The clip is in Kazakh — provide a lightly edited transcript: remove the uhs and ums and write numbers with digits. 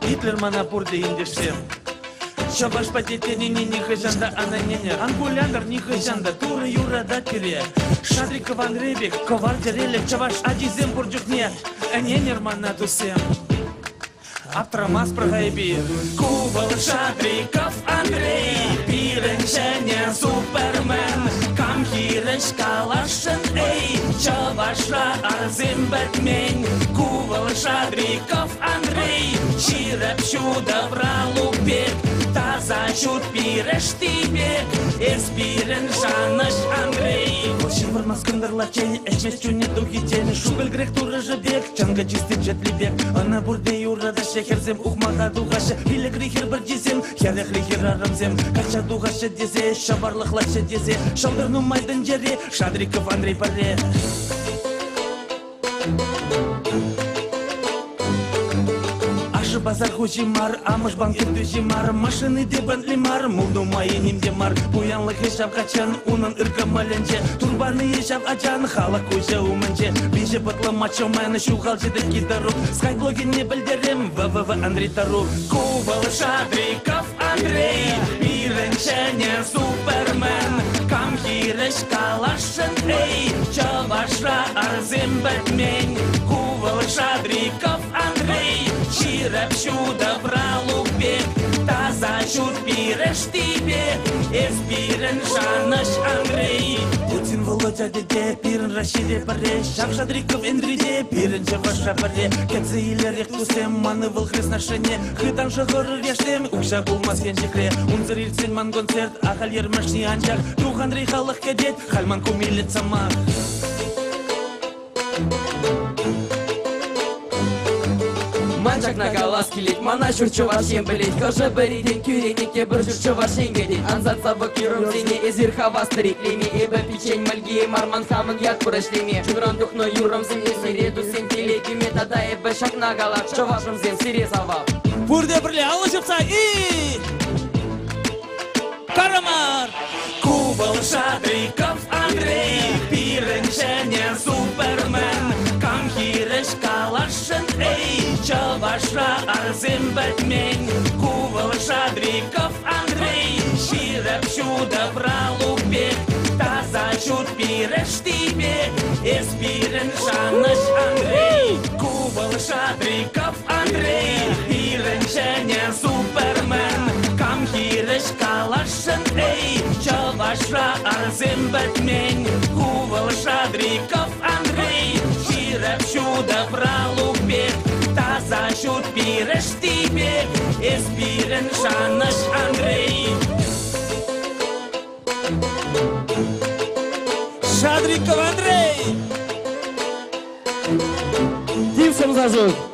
Гитлер манапур дейін дешсем. Чабаш патетени не хажанда ананене. Ангуляндр не хажанда, туры юрада тире. Шадриков Андрейбек, ковар дерелек, чаваш адизем бурджухне. Аненер манатусем. Аптрамас прогайби. Кувал Шадриков Андрей, пиренчене супермен. Камхиреш калашен эй, чавашра арзим бэтмень. Кувал Шадриков Андрей, чирепщу добралу бег. Таза чут пиреш тибек, эспирен жаныш Андрей. Очень вармас кындырлачень, эшмес чуне тухитень. Шугал грех туры жебек, чанга чистый джетлибек. Ана бурде юрада шехерзем, ухмага дугаша. Билек рихер бір дезем, херек рихер арамзем. Кача дугаша дезе, шабарлық лача дезе. Шалдырну майдан жере, Шадриков Андрей паре. Базар хужимар, амыш банкет дужимар. Машины дебан лимар, мулду майы нимдемар. Буянлы хешав качан, унан ырка маленче. Турбаны ешав ачан, халак уже уманче. Биже батла мачо мэна, шухал жедек кидару. Скайблоги не бельдерем, ВВВ Андрей Тару. Кувал Шадриков Андрей, пиренчене супермен. Камхиреш калашен эй, чавашра арзим бэтмень. Кувал Шадриков Андрей, чирепщу добралу бег. Таза чут пиреш тибек, эспирен жаныш Андрей. Путин Володя деде, пирен Рашиде паре. Шав Шадриков Эндриде, пирен чаваша паре. Кенце илер ректусем, маны выл хреснашене. Хытан шагоры рештем, укша булмас кенчекре. Унзыр ирцен ман концерт, ахал ермашни анчак. Друг Андрей халых кедет, хальман кумилет самах. Манчак на галаски лить, мана шурчу вашем блить. Кожа бериден кюреникте бір шурчу вашен гедет. Анзат сабак юрум зене эзир хава стариклеме. Эбе печень мальги марман хамын як пырышлеме. Чугран духно юрум земне сиреду сентелегиме. Тада эбе шак на галак, шо зем сире завал. Бурде бірле алышыпса и... Карамар! Кувал Шадриков Андрей, пиренчене супермен. Камхиреш калашен эй, чавашра арзим бэтмень. Кувал Шадриков Андрей, чирепщу добралу бег. Таза чут пиреш тибек, эспирен жаныш Андрей. Кувал Шадриков Андрей, пиренчене супермен. Камхиреш калашен эй, чавашра арзим бэтмень. Кувал Шадриков Андрей, чирепщу добралу бег. Таза чут пиреш тибек, эспирен жаныш Андрей. Шадриков Андрей! Тим Самзажук!